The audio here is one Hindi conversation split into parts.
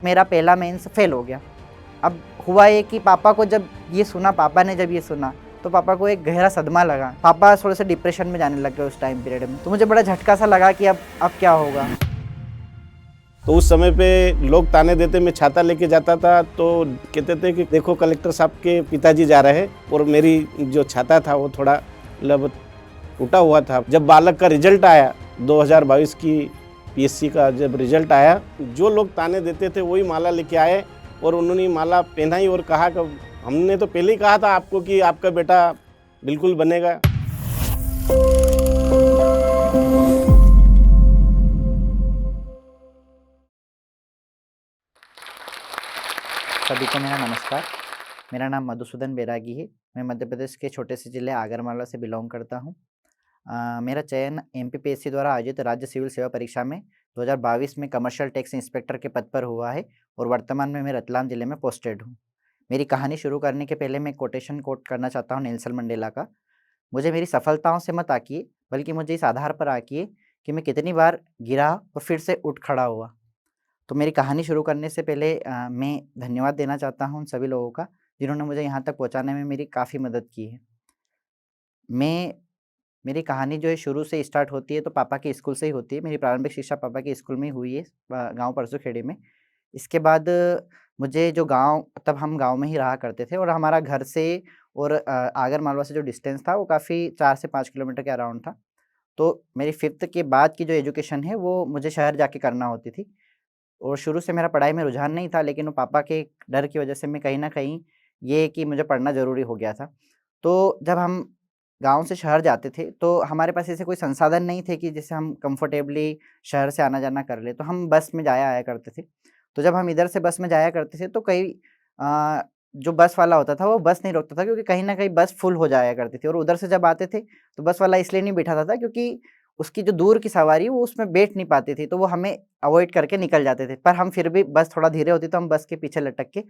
मेरा पहला मेंस फेल हो गया। अब हुआ ये कि पापा ने जब ये सुना, तो पापा को एक गहरा सदमा लगा। पापा थोड़े-से डिप्रेशन में जाने लग गए उस टाइम पीरियड में। तो मुझे बड़ा झटका सा लगा कि अब क्या होगा? तो उस समय पे लोग ताने देते, मैं छाता लेके जाता था तो कहते थे कि देखो कलेक्टर साहब के पिताजी जा रहे हैं, और मेरी जो छाता था वो थोड़ा मतलब टूटा हुआ था। जब बालक का रिजल्ट आया 2022 की पीएससी का जब रिजल्ट आया, जो लोग ताने देते थे वही माला लेके आए और उन्होंने माला पहनाई और कहा कि हमने तो पहले ही कहा था आपको कि आपका बेटा बिल्कुल बनेगा। सभी को मेरा नमस्कार। मेरा नाम मधुसूदन बैरागी है। मैं मध्य प्रदेश के छोटे से ज़िले आगरमालवा से बिलॉन्ग करता हूँ। मेरा चयन एमपीपीएससी द्वारा आयोजित राज्य सिविल सेवा परीक्षा में 2022 में कमर्शियल टैक्स इंस्पेक्टर के पद पर हुआ है और वर्तमान में मैं रतलाम ज़िले में पोस्टेड हूँ। मेरी कहानी शुरू करने के पहले मैं कोटेशन कोट करना चाहता हूँ नेल्सन मंडेला का। मुझे मेरी सफलताओं से मत आँकिए, बल्कि मुझे इस आधार पर आँकिए कि मैं कितनी बार गिरा और फिर से उठ खड़ा हुआ। तो मेरी कहानी शुरू करने से पहले मैं धन्यवाद देना चाहता हूँ उन सभी लोगों का, जिन्होंने मुझे यहाँ तक पहुँचाने में मेरी काफ़ी मदद की है। मैं मेरी कहानी जो है शुरू से स्टार्ट होती है तो पापा के स्कूल से ही होती है। मेरी प्रारंभिक शिक्षा पापा के स्कूल में ही हुई है, गाँव परसोखेड़ी में। इसके बाद मुझे जो गाँव तब हम गाँव में ही रहा करते थे और हमारा घर से और आगर मालवा से जो डिस्टेंस था वो काफ़ी 4 से 5 किलोमीटर के अराउंड था। तो मेरी 5th के बाद की जो एजुकेशन है वो मुझे शहर जाके करना होती थी। और शुरू से मेरा पढ़ाई में रुझान नहीं था, लेकिन वो पापा के डर की वजह से मैं कहीं न कहीं ये कि मुझे पढ़ना ज़रूरी हो गया था। तो जब हम गाँव से शहर जाते थे, तो हमारे पास ऐसे कोई संसाधन नहीं थे कि जिससे हम कंफर्टेबली शहर से आना-जाना कर लें, तो हम बस में जाया आया करते थे। तो जब हम इधर से बस में जाया करते थे, तो जो बस वाला होता था, वो बस नहीं रोकता था, क्योंकि कहीं न कहीं बस फुल हो जाया करती थी। और उधर से जब आते थे, तो बस वाला इसलिए नहीं बिठाता था क्योंकि उसकी जो दूर की सवारी है वो उसमें बैठ नहीं पाती थी, तो वो हमें अवॉइड करके निकल जाते थे। पर हम फिर भी बस थोड़ा धीरे होती तो हम बस के पीछे लटक के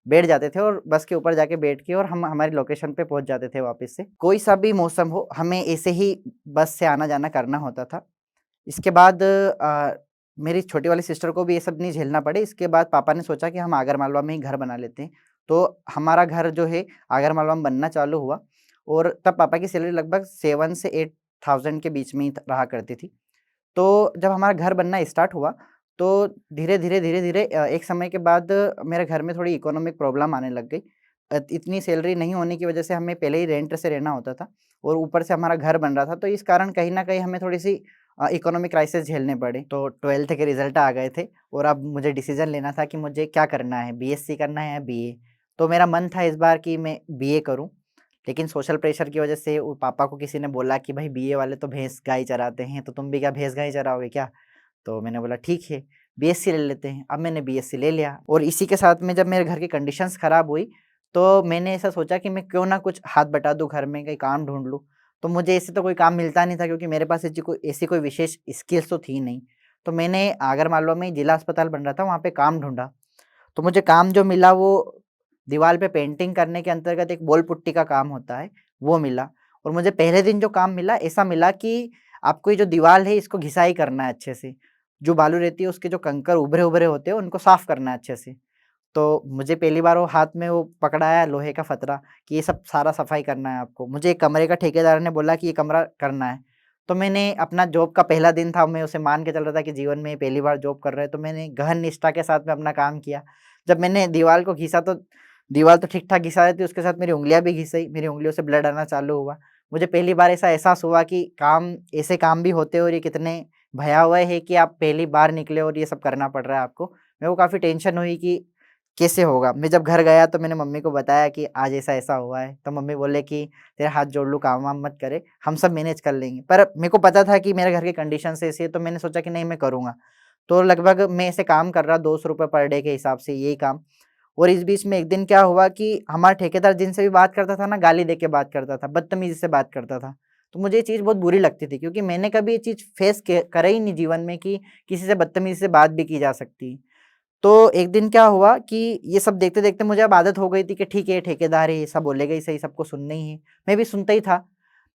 बैठ जाते थे और बस के ऊपर जाके बैठ के और हम हमारी लोकेशन पे पहुँच जाते थे वापस से। कोई सा भी मौसम हो, हमें ऐसे ही बस से आना-जाना करना होता था। इसके बाद मेरी छोटी वाली सिस्टर को भी ये सब नहीं झेलना पड़े, इसके बाद पापा ने सोचा कि हम आगर मालवा में ही घर बना लेते हैं। तो हमारा घर जो है आगर मालवा में बनना चालू हुआ और तब पापा की सैलरी लगभग 7 से 8,000 के बीच में ही रहा करती थी। तो जब हमारा घर बनना स्टार्ट हुआ, तो धीरे-धीरे एक समय के बाद मेरे घर में थोड़ी इकोनॉमिक प्रॉब्लम आने लग गई। इतनी सैलरी नहीं होने की वजह से हमें पहले ही रेंट से रहना होता था और ऊपर से हमारा घर बन रहा था, तो इस कारण कहीं न कहीं हमें थोड़ी-सी इकोनॉमिक क्राइसिस झेलने पड़े। तो 12th के रिज़ल्ट आ गए थे और अब मुझे डिसीज़न लेना था कि मुझे क्या करना है, बीएससी करना है या बीए? तो मेरा मन था इस बार कि मैं बीए करूँ, लेकिन सोशल प्रेशर की वजह से वो पापा को किसी ने बोला कि भाई बीए वाले तो भैंस गाय चराते हैं, तो तुम भी क्या भैंस गाय चराओगे क्या? तो मैंने बोला ठीक है, बीएससी ले लेते हैं। अब मैंने बीएससी ले लिया और इसी के साथ में जब मेरे घर की कंडीशंस खराब हुई, तो मैंने ऐसा सोचा कि मैं क्यों ना कुछ हाथ बटा दूँ घर में, कहीं काम ढूँढ लूँ। तो मुझे ऐसे तो कोई काम मिलता नहीं था, क्योंकि मेरे पास ऐसी कोई विशेष स्किल्स तो थी नहीं। तो मैंने आगर मालवा में जिला अस्पताल बन रहा था, वहाँ पे काम ढूँढा। तो मुझे काम जो मिला वो दीवार पे पेंटिंग करने के अंतर्गत एक वॉल पुट्टी का काम होता है, वो मिला। और मुझे पहले दिन जो काम मिला, ऐसा मिला कि आपको ये जो दीवार है इसको घिसाई करना है अच्छे से। जो बालू रहती है उसके जो कंकड़ उभरे-उभरे होते हैं उनको साफ करना है अच्छे से। तो मुझे पहली बार वो हाथ में वो पकड़ाया लोहे का फतरा कि ये सब सारा सफाई करना है आपको। मुझे एक कमरे का ठेकेदार ने बोला कि ये कमरा करना है। तो मैंने अपना जॉब का पहला दिन था, मैं उसे मान के चल रहा था कि जीवन में ये पहली बार जॉब कर रहा है, तो मैंने गहन निष्ठा के साथ में अपना काम किया। जब मैंने दीवार को घिसा तो दीवार तो ठीक-ठाक घिसा रही थी, उसके साथ मेरी उँगलियाँ भी घिस गई, मेरी उँगलियों से ब्लड आना चालू हुआ। मुझे पहली बार ऐसा एहसास हुआ कि ऐसे काम भी होते हैं और ये कितने भयावह है कि आप पहली बार निकले और ये सब करना पड़ रहा है आपको। मेरे को काफ़ी टेंशन हुई कि कैसे होगा? मैं जब घर गया तो मैंने मम्मी को बताया कि आज ऐसा-ऐसा हुआ है, तो मम्मी बोले कि तेरे हाथ जोड़ लूँ, काम-वाम मत करे, हम सब मैनेज कर लेंगे। पर मेरे को पता था कि मेरे घर की कंडीशंस ऐसी है, तो मैंने सोचा कि नहीं मैं करूँगा। तो लगभग मैं ऐसे काम कर रहा ₹200 पर डे के हिसाब से यही काम। और इस बीच में एक दिन क्या हुआ कि हमारा ठेकेदार जिनसे भी बात करता था ना, गाली दे के बात करता था, बदतमीज़ी से बात करता था। तो मुझे ये चीज़ बहुत बुरी लगती थी, क्योंकि मैंने कभी ये चीज़ फेस के करा ही नहीं जीवन में कि किसी से बदतमीज़ी से बात भी की जा सकती है। तो एक दिन क्या हुआ कि ये सब देखते-देखते मुझे अब आदत हो गई थी कि ठीक है, ये ठेकेदार है, ये सब बोलेगा ही सही, सबको सुनना ही है। मैं भी सुनता ही था।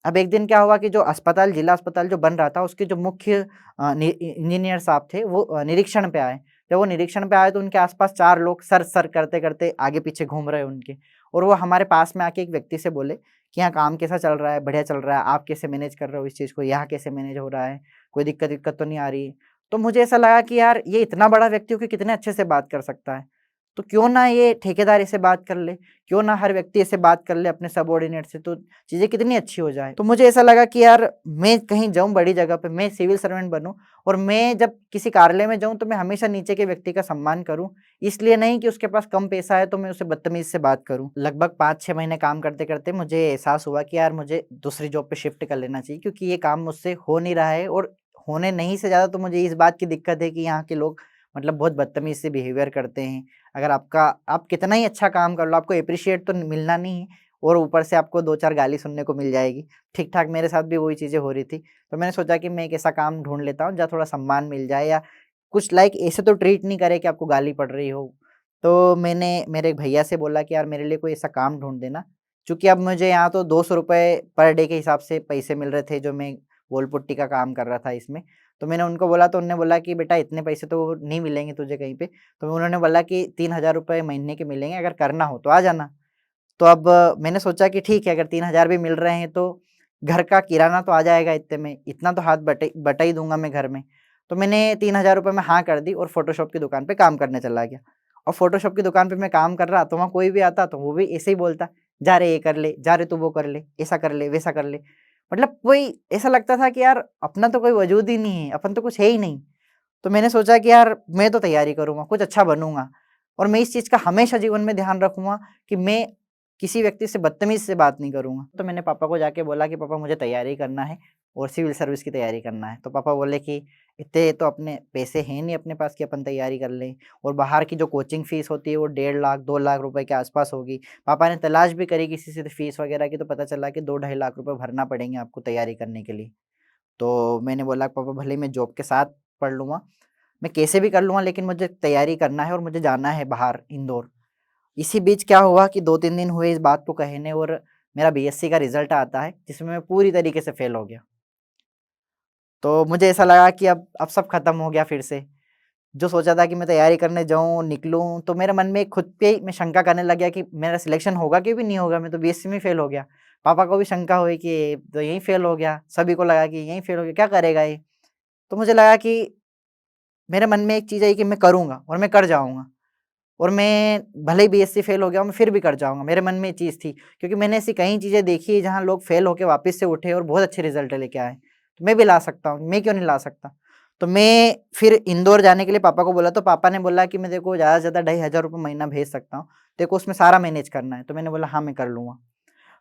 अब एक दिन क्या हुआ कि जो अस्पताल जिला अस्पताल जो बन रहा था, उसके जो मुख्य इंजीनियर साहब थे, वो निरीक्षण पे आए। जब वो निरीक्षण पे आए तो उनके आस-पास 4 लोग सर-सर करते-करते आगे-पीछे घूम रहे हैं उनके, और वो हमारे पास में आके एक व्यक्ति से बोले कि यहाँ काम कैसा चल रहा है? बढ़िया चल रहा है। आप कैसे मैनेज कर रहे हो इस चीज़ को? यहाँ कैसे मैनेज हो रहा है? कोई दिक्कत-विक्कत तो नहीं आ रही? तो मुझे ऐसा लगा कि यार ये इतना बड़ा व्यक्ति हो के कितने अच्छे से बात कर सकता है। तो क्यों ना ये ठेकेदार इससे बात कर ले, क्यों ना हर व्यक्ति ऐसे बात कर ले अपने सबऑर्डिनेट से, तो चीज़ें कितनी अच्छी हो जाएँ। तो मुझे ऐसा लगा कि यार मैं कहीं जाऊँ बड़ी जगह पे, मैं सिविल सर्वेंट बनूँ, और मैं जब किसी कार्यालय में जाऊँ तो मैं हमेशा नीचे के व्यक्ति का सम्मान करूँ। इसलिए नहीं कि उसके पास कम पैसा है तो मैं उससे बदतमीज़ी से बात करूँ। लगभग 5-6 महीने काम करते-करते मुझे एहसास हुआ कि यार मुझे दूसरी जॉब पे शिफ्ट कर लेना चाहिए, क्योंकि ये काम मुझसे हो नहीं रहा है, और होने नहीं से ज़्यादा तो मुझे इस बात की दिक्कत है कि यहाँ के लोग मतलब बहुत बदतमीज़ से बिहेवियर करते हैं। अगर आप कितना ही अच्छा काम कर लो, आपको एप्रिशिएट तो मिलना नहीं है, और ऊपर से आपको 2-4 गाली सुनने को मिल जाएगी। ठीक-ठाक मेरे साथ भी वही चीज़ें हो रही थी। तो मैंने सोचा कि मैं एक ऐसा काम ढूँढ लेता हूँ जहाँ थोड़ा सम्मान मिल जाए, या कुछ लाइक ऐसे तो ट्रीट नहीं करे कि आपको गाली पड़ रही हो। तो मैंने मेरे एक भैया से बोला कि यार मेरे लिए कोई ऐसा काम ढूँढ देना। चूँकि अब मुझे यहाँ तो ₹200 पर डे के हिसाब से पैसे मिल रहे थे, जो मैं वॉल पुट्टी का काम कर रहा था इसमें। तो मैंने उनको बोला तो उन्होंने बोला कि बेटा इतने पैसे तो नहीं मिलेंगे तुझे कहीं पे। तो उन्होंने बोला कि ₹3000 महीने के मिलेंगे, अगर करना हो तो आ जाना। तो अब मैंने सोचा कि ठीक है, अगर 3000 भी मिल रहे हैं तो घर का किराना तो आ जाएगा इतने में, इतना तो हाथ बटा ही दूँगा मैं घर में। तो मैंने ₹3000 में हाँ कर दी और फ़ोटोशॉप की दुकान पे काम करने चला गया। और फ़ोटोशॉप की दुकान पे मैं काम कर रहा तो वहाँ कोई भी आता तो वो भी ऐसे ही बोलता, "जा रे ये कर ले, जा रे तू वो कर ले, ऐसा कर ले, वैसा कर ले।" मतलब कोई ऐसा लगता था कि यार अपना तो कोई वजूद ही नहीं है, अपन तो कुछ है ही नहीं। तो मैंने सोचा कि यार मैं तो तैयारी करूँगा, कुछ अच्छा बनूँगा, और मैं इस चीज़ का हमेशा जीवन में ध्यान रखूँगा कि मैं किसी व्यक्ति से बदतमीज़ी से बात नहीं करूँगा। तो मैंने पापा को जाके बोला कि पापा मुझे तैयारी करना है और सिविल सर्विस की तैयारी करना है। तो पापा बोले कि इतने तो अपने पैसे हैं नहीं अपने पास कि अपन तैयारी कर लें, और बाहर की जो कोचिंग फ़ीस होती है वो 1.5 लाख 2 लाख रुपए के आस-पास होगी। पापा ने तलाश भी करी किसी से फ़ीस वगैरह की, तो पता चला कि 2 ढाई लाख रुपए भरना पड़ेंगे आपको तैयारी करने के लिए। तो मैंने बोला पापा भले ही मैं जॉब के साथ पढ़ लूँगा, मैं कैसे भी कर लूँगा, लेकिन मुझे तैयारी करना है और मुझे जाना है बाहर इंदौर। इसी बीच क्या हुआ कि 2-3 दिन हुए इस बात को कहे ने, और मेरा बीएससी का रिज़ल्ट आता है जिसमें मैं पूरी तरीके से फ़ेल हो गया। तो मुझे ऐसा लगा कि अब सब खत्म हो गया फिर से। जो सोचा था कि मैं तैयारी करने जाऊँ, निकलूँ, तो मेरे मन में खुद पे ही मैं शंका करने लग गया कि मेरा सिलेक्शन होगा कि भी नहीं होगा, मैं तो बीएससी में फ़ेल हो गया। पापा को भी शंका हुई कि ये तो यहीं फ़ेल हो गया, सभी को लगा कि यहीं फ़ेल हो गया, क्या करेगा ये? तो मुझे लगा कि मेरे मन में एक चीज़ आई कि मैं करूँगा और मैं कर जाऊँगा, और मैं भले ही बीएससी फ़ेल हो गया हूँ, मैं फिर भी कर जाऊँगा। मेरे मन में ये चीज़ थी, क्योंकि मैंने ऐसी कई चीज़ें देखी है जहाँ लोग फ़ेल होके वापस से उठे और बहुत अच्छे रिज़ल्ट लेके आए। तो मैं भी ला सकता हूँ, मैं क्यों नहीं ला सकता? तो मैं फिर इंदौर जाने के लिए पापा को बोला, तो पापा ने बोला कि मैं तेरे को ज़्यादा से ज़्यादा ₹2500 महीना भेज सकता हूँ, तेरे को उसमें सारा मैनेज करना है। तो मैंने बोला हाँ, मैं कर लूँगा।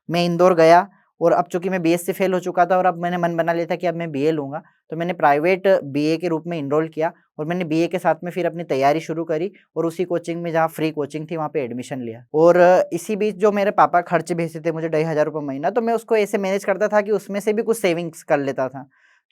मैं इंदौर गया, और अब चूँकि मैं बीएससी फ़ेल हो चुका था और अब मैंने मन बना लिया था कि अब मैं बीए लूँगा, तो मैंने प्राइवेट बीए के रूप में एनरोल किया, और मैंने बीए के साथ में फिर अपनी तैयारी शुरू करी, और उसी कोचिंग में जहाँ फ्री कोचिंग थी वहाँ पे एडमिशन लिया। और इसी बीच जो मेरे पापा खर्च भेजते थे मुझे ₹2500 महीना, तो मैं उसको ऐसे मैनेज करता था कि उसमें से भी कुछ सेविंग्स कर लेता था।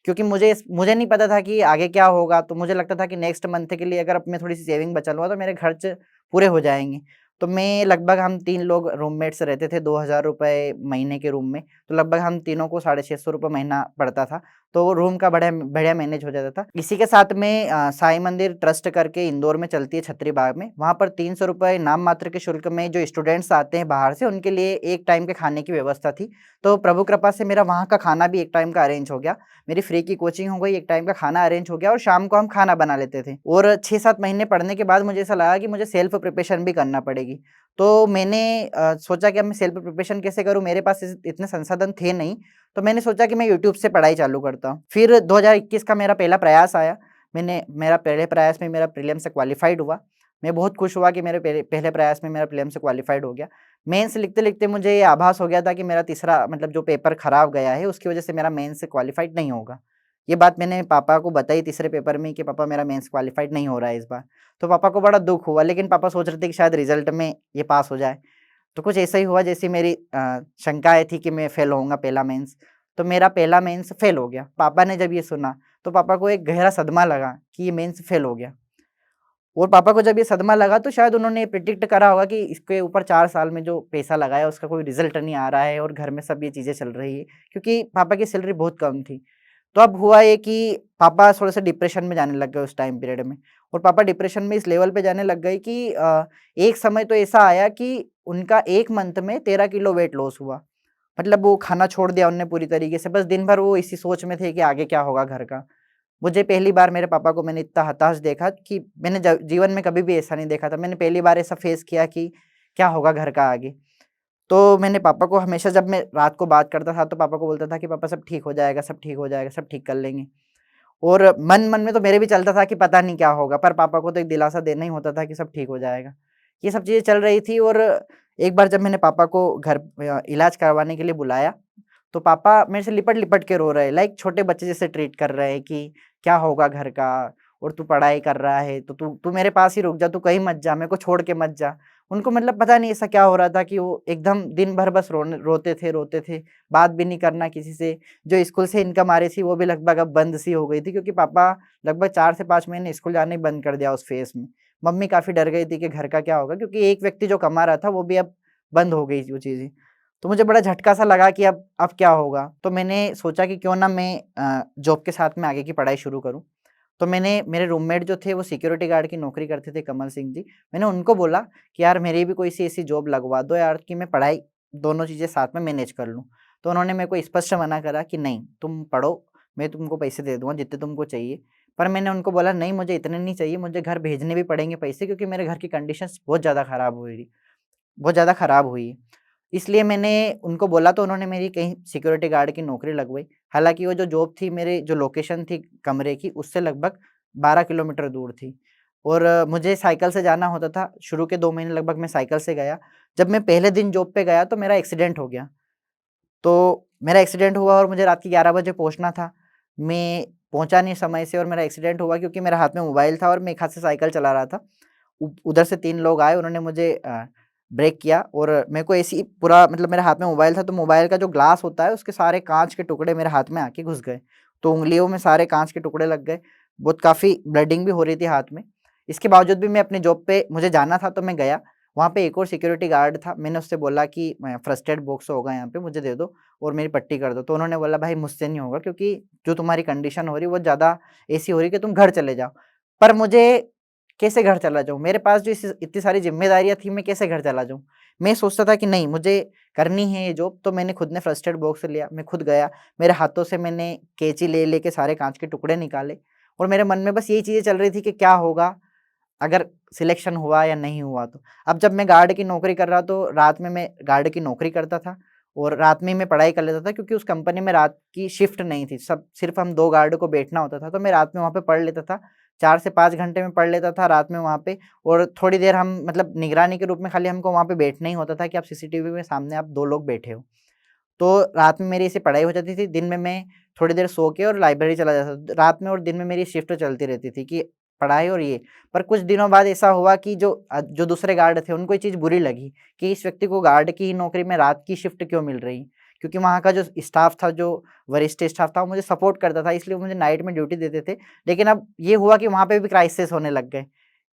क्योंकि मुझे नहीं पता था कि आगे क्या होगा, तो मुझे लगता था कि नेक्स्ट मंथ के लिए अगर अब मैं थोड़ी-सी सेविंग बचा लूँगा तो मेरे खर्च पूरे हो जाएँगे। तो मैं लगभग हम 3 लोग रूममेट्स रहते थे, ₹2000 महीने के रूम में, तो लगभग हम तीनों को ₹650 महीना पड़ता था, तो रूम का बढ़िया बढ़िया मैनेज हो जाता था। इसी के साथ में साईं मंदिर ट्रस्ट करके इंदौर में चलती है छतरी बाग में, वहाँ पर ₹300 नाम मात्र के शुल्क में जो स्टूडेंट्स आते हैं बाहर से, उनके लिए एक टाइम के खाने की व्यवस्था थी। तो प्रभु कृपा से मेरा वहाँ का खाना भी एक टाइम का अरेंज हो गया। मेरी फ्री की कोचिंग हो गई, एक टाइम का खाना अरेंज हो गया, और शाम को हम खाना बना लेते थे। और 6-7 महीने पढ़ने के बाद मुझे ऐसा लगा कि मुझे सेल्फ प्रिपरेशन भी करना पड़ेगी। तो मैंने सोचा कि अब मैं सेल्फ प्रिपरेशन कैसे करूँ? मेरे पास इतने संसाधन थे नहीं, तो मैंने सोचा कि मैं यूट्यूब से पढ़ाई चालू करता हूँ। फिर 2021 का मेरा पहला प्रयास आया। मेरा पहले प्रयास में मेरा प्रीलिम्स से क्वालीफाइड हुआ। मैं बहुत खुश हुआ कि मेरे पहले पहले प्रयास में मेरा प्रीलिम्स से क्वालीफाइड हो गया। मेंस लिखते-लिखते मुझे ये आभास हो गया था कि मेरा तीसरा मतलब जो पेपर खराब गया है, उसकी वजह से मेरा मेंस से क्वालीफाइड नहीं होगा। ये बात मैंने पापा को बताई तीसरे पेपर में कि पापा मेरा मेंस क्वालीफाइड नहीं हो रहा है इस बार। तो पापा को बड़ा दुःख हुआ, लेकिन पापा सोच रहे थे कि शायद रिज़ल्ट में ये पास हो जाए। तो कुछ ऐसा ही हुआ जैसी मेरी शंकाएँ थी कि मैं फेल होऊँगा पहला मेंस, तो मेरा पहला मेंस फेल हो गया। पापा ने जब ये सुना, तो पापा को एक गहरा सदमा लगा कि ये मेंस फेल हो गया। और पापा को जब ये सदमा लगा तो शायद उन्होंने ये प्रिडिक्ट करा होगा कि इसके ऊपर 4 साल में जो पैसा लगाया उसका कोई रिज़ल्ट नहीं आ रहा है, और घर में सब ये चीज़ें चल रही है, क्योंकि पापा की सैलरी बहुत कम थी। तो अब हुआ ये कि पापा थोड़े-से डिप्रेशन में जाने लग गए उस टाइम पीरियड में, और पापा डिप्रेशन में इस लेवल पे जाने लग गए कि एक समय तो ऐसा आया कि उनका 1 मंथ में 13 किलो वेट लॉस हुआ। मतलब वो खाना छोड़ दिया उन्होंने पूरी तरीके से, बस दिन भर वो इसी सोच में थे कि आगे क्या होगा घर का। मुझे पहली बार मेरे पापा को मैंने इतना हताश देखा कि मैंने जीवन में कभी भी ऐसा नहीं देखा था। मैंने पहली बार ऐसा फेस किया कि क्या होगा घर का आगे। तो मैंने पापा को हमेशा जब मैं रात को बात करता था तो पापा को बोलता था कि पापा सब ठीक हो जाएगा, सब ठीक हो जाएगा, सब ठीक कर लेंगे। और मन-मन में तो मेरे भी चलता था कि पता नहीं क्या होगा, पर पापा को तो एक दिलासा देना ही होता था कि सब ठीक हो जाएगा। ये सब चीज़ें चल रही थी और एक बार जब मैंने पापा को घर इलाज करवाने के लिए बुलाया, तो पापा मेरे से लिपट-लिपट के रो रहे हैं, लाइक छोटे बच्चे जैसे ट्रीट कर रहे हैं कि क्या होगा घर का और तू पढ़ाई कर रहा है, तो तू तू मेरे पास ही रुक जा, तू कहीं मत जा, मेरे को छोड़ के मत जा। उनको मतलब पता नहीं ऐसा क्या हो रहा था कि वो एकदम दिन भर बस रोते थे, बात भी नहीं करना किसी से। जो स्कूल से इनकम आ रही थी वो भी लगभग अब बंद सी हो गई थी क्योंकि पापा लगभग 4 से 5 महीने स्कूल जाना ही बंद कर दिया उस फेज़ में। मम्मी काफ़ी डर गई थी कि घर का क्या होगा क्योंकि एक व्यक्ति जो कमा रहा था वो भी अब बंद हो गई वो चीज़ें। तो मुझे बड़ा झटका सा लगा कि अब क्या होगा? तो मैंने सोचा कि क्यों ना मैं जॉब के साथ में आगे की पढ़ाई शुरू करूँ। तो मैंने मेरे रूममेट जो थे वो सिक्योरिटी गार्ड की नौकरी करते थे कमल सिंह जी। मैंने उनको बोला कि यार मेरी भी कोई सी ऐसी जॉब लगवा दो यार कि मैं पढ़ाई दोनों चीज़ें साथ में मैनेज कर लूँ। तो उन्होंने मेरे को स्पष्ट मना करा कि नहीं तुम पढ़ो, मैं तुमको पैसे दे दूँगा जितने तुमको चाहिए। पर मैंने उनको बोला नहीं मुझे इतने नहीं चाहिए, मुझे घर भेजने भी पड़ेंगे पैसे क्योंकि मेरे घर की कंडीशंस बहुत ज़्यादा खराब हुई। इसलिए मैंने उनको बोला तो उन्होंने मेरी कहीं सिक्योरिटी गार्ड की नौकरी लगवाई। हालाँकि वो जो जॉब थी मेरे जो लोकेशन थी कमरे की उससे लगभग 12 किलोमीटर दूर थी और मुझे साइकिल से जाना होता था। शुरू के 2 महीने लगभग मैं साइकिल से गया। जब मैं पहले दिन जॉब पे गया तो मेरा एक्सीडेंट हो गया। तो मेरा एक्सीडेंट हुआ और मुझे रात के 11 बजे पहुँचना था। मैं पहुँचा नहीं समय से और मेरा एक्सीडेंट हुआ क्योंकि मेरे हाथ में मोबाइल था और मैं एक हाथ से साइकिल चला रहा था। उधर से 3 लोग आए, उन्होंने मुझे ब्रेक किया और मेरे को ऐसे ही पूरा मतलब मेरे हाथ में मोबाइल था, तो मोबाइल का जो ग्लास होता है, उसके सारे काँच के टुकड़े मेरे हाथ में आके घुस गए। तो उँगलियों में सारे काँच के टुकड़े लग गए। बहुत काफ़ी ब्लीडिंग भी हो रही थी हाथ में। इसके बावजूद भी मैं अपनी जॉब पे मुझे जाना था, तो मैं गया। वहाँ पे एक और सिक्योरिटी गार्ड था, मैंने उससे बोला कि फर्स्ट एड बॉक्स होगा यहाँ पे, मुझे दे दो और मेरी पट्टी कर दो। तो उन्होंने बोला, "भाई मुझसे नहीं होगा क्योंकि जो तुम्हारी कंडीशन हो रही है, वो ज़्यादा ऐसी हो रही है कि तुम घर चले जाओ।" पर मुझे कैसे घर चला जाऊँ? मेरे पास जो इतनी सारी ज़िम्मेदारियाँ थी, मैं कैसे घर चला जाऊँ? मैं सोचता था कि नहीं मुझे करनी है ये जॉब, तो मैंने खुद ने फर्स्ट एड बॉक्स लिया, मैं खुद गया, मेरे हाथों से मैंने कैंची ले के सारे काँच के टुकड़े निकाले और मेरे मन में बस यही चीज़ें चल रही थी कि क्या होगा अगर सिलेक्शन हुआ या नहीं हुआ तो। अब जब मैं गार्ड की नौकरी कर रहा तो रात में मैं गार्ड की नौकरी करता था और रात में ही मैं पढ़ाई कर लेता था क्योंकि उस कंपनी में रात की शिफ्ट नहीं थी। सब सिर्फ़ हम 2 गार्ड को बैठना होता था, तो मैं रात में वहाँ पे पढ़ लेता था। 4 से 5 घंटे में पढ़ लेता था रात में वहाँ पे और थोड़ी देर हम मतलब निगरानी के रूप में खाली हमको वहाँ पे बैठना ही होता था कि आप सीसीटीवी में सामने आप 2 लोग बैठे हो। तो रात में मेरी ऐसे पढ़ाई हो जाती थी, दिन में मैं थोड़ी देर सो के और लाइब्रेरी चला जाता था। रात में और दिन में मेरी शिफ्ट चलती रहती थी कि पढ़ाई और ये। पर कुछ दिनों बाद ऐसा हुआ कि जो दूसरे गार्ड थे उनको ये चीज़ बुरी लगी कि इस व्यक्ति को गार्ड की ही नौकरी में रात की शिफ्ट क्यों मिल रही? क्योंकि वहाँ का जो स्टाफ था, जो वरिष्ठ स्टाफ था, वो मुझे सपोर्ट करता था इसलिए वो मुझे नाइट में ड्यूटी देते थे। लेकिन अब ये हुआ कि वहाँ पे भी क्राइसिस होने लग गए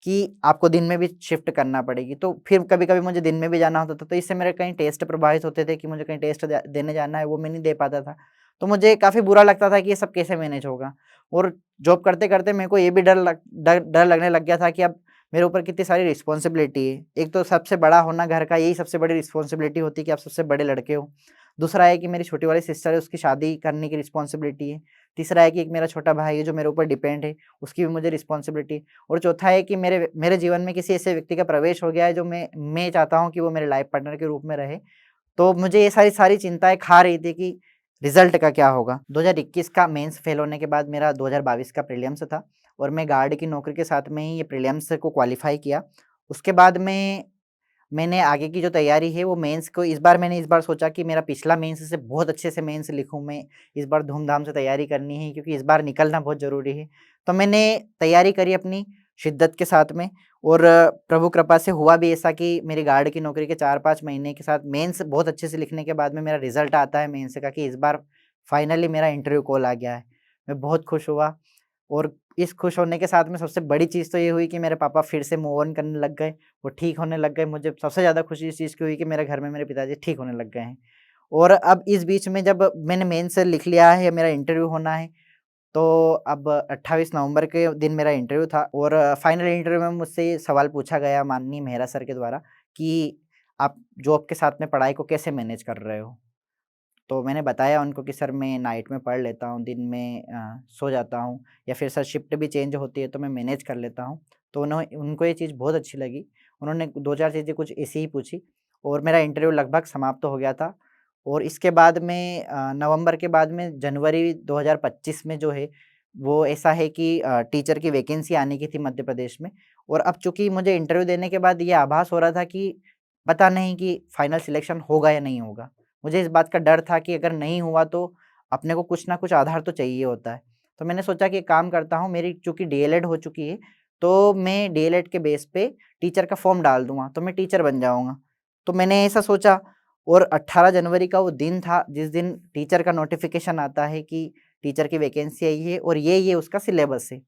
कि आपको दिन में भी शिफ्ट करना पड़ेगी। तो फिर कभी-कभी मुझे दिन में भी जाना होता था, तो इससे मेरे कई टेस्ट प्रभावित होते थे कि मुझे कहीं टेस्ट देने जाना है, वो मैं नहीं दे पाता था। तो मुझे काफ़ी बुरा लगता था कि ये सब कैसे मैनेज होगा और जॉब करते-करते मेरे को ये भी डर लगने लग गया था कि अब मेरे ऊपर कितनी सारी रिस्पॉन्सिबिलिटी है। एक तो सबसे बड़ा होना घर का, यही सबसे बड़ी रिस्पॉन्सिबिलिटी होती है कि आप सबसे बड़े लड़के हो। दूसरा है कि मेरी छोटी वाली सिस्टर है, उसकी शादी करने की रिस्पॉन्सिबिलिटी है। तीसरा है कि एक मेरा छोटा भाई है जो मेरे ऊपर डिपेंड है, उसकी भी मुझे रिस्पॉन्सिबिलिटी। और चौथा है कि मेरे मेरे जीवन में किसी ऐसे व्यक्ति का प्रवेश हो गया है जो मैं चाहता हूँ कि वो मेरे लाइफ पार्टनर के रूप में रहे। तो मुझे ये सारी चिंताएँ खा रही थी कि रिज़ल्ट का क्या होगा? 2021 का मेंस फेल होने के बाद मेरा 2022 का प्रीलिम्स था और मैं गार्ड की नौकरी के साथ में ही ये प्रीलिम्स को क्वालीफाई किया। उसके बाद मैंने आगे की जो तैयारी है वो मेंस को मैंने इस बार सोचा कि मेरा पिछला मेंस से बहुत अच्छे से मेंस लिखूँ मैं, इस बार धूम-धाम से तैयारी करनी है क्योंकि इस बार निकलना बहुत ज़रूरी है। तो मैंने तैयारी करी अपनी शिद्दत के साथ में और प्रभु कृपा से हुआ भी ऐसा कि मेरी गार्ड की नौकरी के 4-5 महीने के साथ मेंस बहुत अच्छे से लिखने के बाद में मेरा रिज़ल्ट आता है मेंस का कि इस बार फाइनली मेरा इंटरव्यू कॉल आ गया है। मैं बहुत खुश हुआ और इस खुश होने के साथ में सबसे बड़ी चीज़ तो ये हुई कि मेरे पापा फिर से मूव ऑन करने लग गए, वो ठीक होने लग गए। मुझे सबसे ज़्यादा खुशी इस चीज़ की हुई कि मेरे घर में मेरे पिताजी ठीक होने लग गए हैं। और अब इस बीच में जब मैंने मेंस लिख लिया है, मेरा इंटरव्यू होना है, तो अब 28 नवंबर के दिन मेरा इंटरव्यू था और फाइनल इंटरव्यू में मुझसे ये सवाल पूछा गया माननीय मेहरा सर के द्वारा कि आप जॉब के साथ में पढ़ाई को कैसे मैनेज कर रहे हो? तो मैंने बताया उनको कि सर मैं नाइट में पढ़ लेता हूँ, दिन में सो जाता हूँ या फिर सर शिफ्ट भी चेंज होती है तो मैं मैनेज कर लेता हूँ। तो उनको ये चीज़ बहुत अच्छी लगी। उन्होंने 2-4 चीज़ें कुछ ऐसी ही पूछी और मेरा इंटरव्यू लगभग समाप्त हो गया था। और इसके बाद में नवंबर के बाद में जनवरी 2025 में जो है वो ऐसा है कि टीचर की वैकेंसी आने की थी मध्य प्रदेश में। और अब चूँकि मुझे इंटरव्यू देने के बाद ये आभास हो रहा था कि पता नहीं कि फाइनल सिलेक्शन होगा या नहीं होगा। मुझे इस बात का डर था कि अगर नहीं हुआ तो अपने को कुछ ना कुछ आधार तो चाहिए होता है। तो मैंने सोचा कि एक काम करता हूँ, मेरी चूँकि डीएलएड हो चुकी है, तो मैं डीएलएड के बेस पे टीचर का फ़ॉर्म डाल दूँगा, तो मैं टीचर बन जाऊँगा। तो मैंने ऐसा सोचा और 18 जनवरी का वो दिन था जिस दिन टीचर का नोटिफ़िकेशन आता है कि टीचर की वैकेंसी आई है और ये उसका सिलेबस है।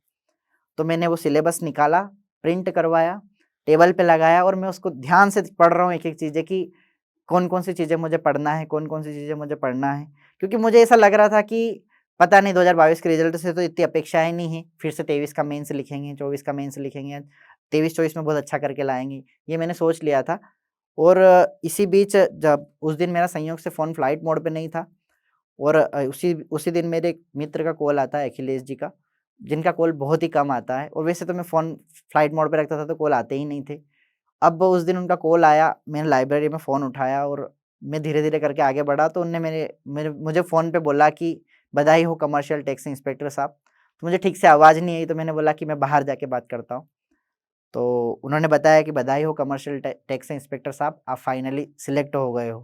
तो मैंने वो सिलेबस निकाला, प्रिंट करवाया, टेबल पे लगाया और मैं उसको ध्यान से पढ़ रहा हूँ एक-एक चीज़ें कि कौन-कौन सी चीज़ें मुझे पढ़ना है, कौन-कौन सी चीज़ें मुझे पढ़ना है। क्योंकि मुझे ऐसा लग रहा था कि पता नहीं 2022 के रिज़ल्ट से तो इतनी अपेक्षाएँ नहीं हैं, फिर से 23 का मेंस लिखेंगे, 24 का मेंस लिखेंगे, 23-24 में बहुत अच्छा करके लाएँगे, ये मैंने सोच लिया था। और इसी बीच जब उस दिन मेरा संयोग से फ़ोन फ्लाइट मोड पे नहीं था और उसी उसी दिन मेरे एक मित्र का कॉल आता है अखिलेश जी का, जिनका कॉल बहुत ही कम आता है और वैसे तो मैं फ़ोन फ्लाइट मोड पे रखता था तो कॉल आते ही नहीं थे। अब उस दिन उनका कॉल आया, मैंने लाइब्रेरी में फ़ोन उठाया और मैं धीरे-धीरे करके आगे बढ़ा तो उनने मेरे मेरे मुझे फ़ोन पे बोला कि बधाई हो कमर्शियल टैक्स इंस्पेक्टर साहब। तो मुझे ठीक से आवाज़ नहीं आई तो मैंने बोला कि मैं बाहर जाके बात करता हूँ। तो उन्होंने बताया कि बधाई हो कमर्शियल टैक्स इंस्पेक्टर साहब, आप फाइनली सिलेक्ट हो गए हो।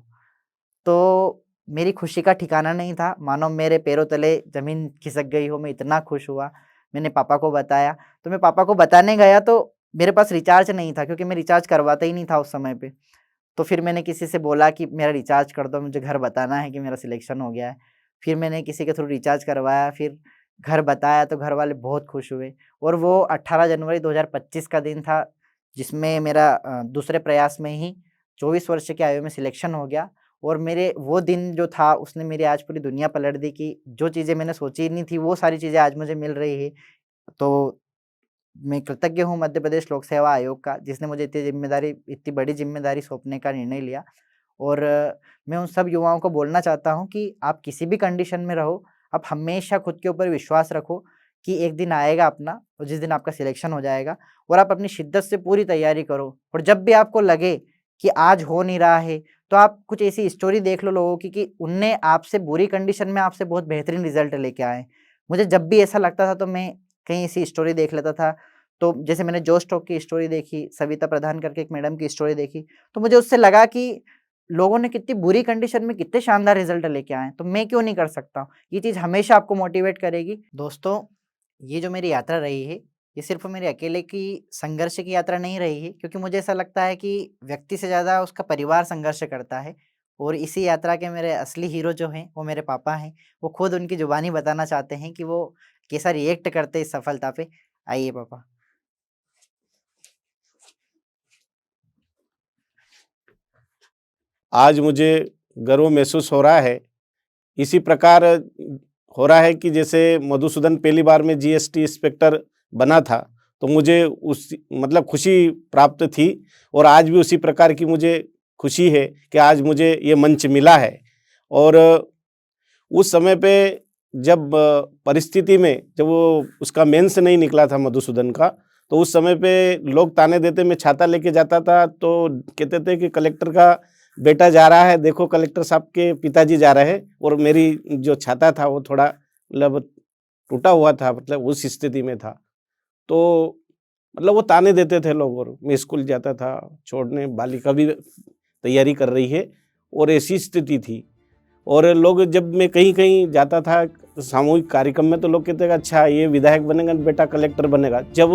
तो मेरी खुशी का ठिकाना नहीं था, मानो मेरे पैरों तले ज़मीन खिसक गई हो, मैं इतना खुश हुआ। मैंने पापा को बताया, तो मैं पापा को बताने गया तो मेरे पास रिचार्ज नहीं था क्योंकि मैं रिचार्ज करवाता ही नहीं था उस समय पे। तो फिर मैंने किसी से बोला कि मेरा रिचार्ज कर दो, मुझे घर बताना है कि मेरा सिलेक्शन हो गया है। फिर मैंने किसी के थ्रू रिचार्ज करवाया, फिर घर बताया तो घर वाले बहुत खुश हुए और वो 18 जनवरी 2025 का दिन था, जिसमें मेरा दूसरे प्रयास में ही 24 वर्ष की आयु में सिलेक्शन हो गया और मेरे वो दिन जो था उसने मेरी आज पूरी दुनिया पलट दी कि जो चीज़ें मैंने सोची ही नहीं थी, वो सारी चीज़ें आज मुझे मिल रही है। तो मैं कृतज्ञ हूँ मध्य प्रदेश लोक सेवा आयोग का, जिसने मुझे इतनी बड़ी ज़िम्मेदारी सौंपने का निर्णय लिया और मैं उन सब युवाओं को बोलना चाहता हूँ कि आप किसी भी कंडीशन में रहो, आप हमेशा खुद के ऊपर विश्वास रखो कि एक दिन आएगा अपना और जिस दिन आपका सिलेक्शन हो जाएगा और आप अपनी शिद्दत से पूरी तैयारी करो और जब भी आपको लगे कि आज हो नहीं रहा है, तो आप कुछ ऐसी स्टोरी देख लो लोगों की कि उनने आपसे बुरी कंडीशन में आपसे बहुत बेहतरीन रिज़ल्ट लेके आए। मुझे जब भी ऐसा लगता था तो मैं कहीं ऐसी स्टोरी देख लेता था। तो जैसे मैंने जोश टॉक की स्टोरी देखी, सविता प्रधान करके एक मैडम की स्टोरी देखी, तो मुझे उससे लगा कि लोगों ने कितनी बुरी कंडीशन में कितने शानदार रिज़ल्ट लेके आए हैं, तो मैं क्यों नहीं कर सकता? ये चीज़ हमेशा आपको मोटिवेट करेगी। दोस्तों, ये जो मेरी यात्रा रही है, ये सिर्फ़ मेरे अकेले की संघर्ष की यात्रा नहीं रही है, क्योंकि मुझे ऐसा लगता है कि व्यक्ति से ज़्यादा उसका परिवार संघर्ष करता है और इसी यात्रा के मेरे असली हीरो जो हैं, वो मेरे पापा हैं। वो खुद उनकी ज़ुबानी बताना चाहते हैं कि वो कैसा रिएक्ट करते हैं इस सफलता पे। आइए पापा। आज मुझे गर्व महसूस हो रहा है। इसी प्रकार हो रहा है कि जैसे मधुसूदन पहली बार में जीएसटी इंस्पेक्टर बना था, तो मुझे उस मतलब खुशी प्राप्त थी और आज भी उसी प्रकार की मुझे खुशी है कि आज मुझे ये मंच मिला है। और उस समय पे जब परिस्थिति में जब वो उसका मेंस नहीं निकला था मधुसूदन का, तो उस समय पे लोग ताने देते, मैं छाता लेके जाता था तो कहते थे कि कलेक्टर का बेटा जा रहा है, देखो कलेक्टर साहब के पिताजी जा रहे हैं। और मेरी जो छाता था वो थोड़ा मतलब टूटा हुआ था, मतलब उस स्थिति में था। तो मतलब वो ताने देते थे लोग और मैं स्कूल जाता था छोड़ने, बालिका भी तैयारी कर रही है और ऐसी स्थिति थी। और लोग जब मैं कहीं-कहीं जाता था सामूहिक कार्यक्रम में, तो लोग कहते हैं अच्छा ये विधायक बनेगा, बेटा कलेक्टर बनेगा। जब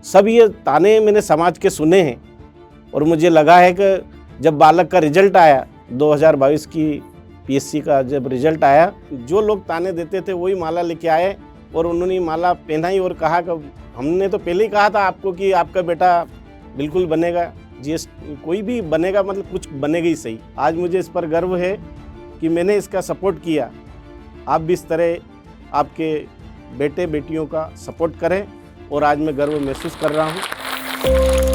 सब ये ताने मैंने समाज के सुने हैं और मुझे लगा है कि जब बालक का रिजल्ट आया 2022 की पीएससी का जब रिजल्ट आया, जो लोग ताने देते थे वही माला लेके आए और उन्होंने माला पहनाई और कहा कि हमने तो पहले ही कहा था आपको कि आपका बेटा बिल्कुल बनेगा, जीएस कोई भी बनेगा, मतलब कुछ बनेगा ही सही। आज मुझे इस पर गर्व है कि मैंने इसका सपोर्ट किया। आप भी इस तरह आपके बेटे बेटियों का सपोर्ट करें और आज मैं गर्व महसूस कर रहा हूँ।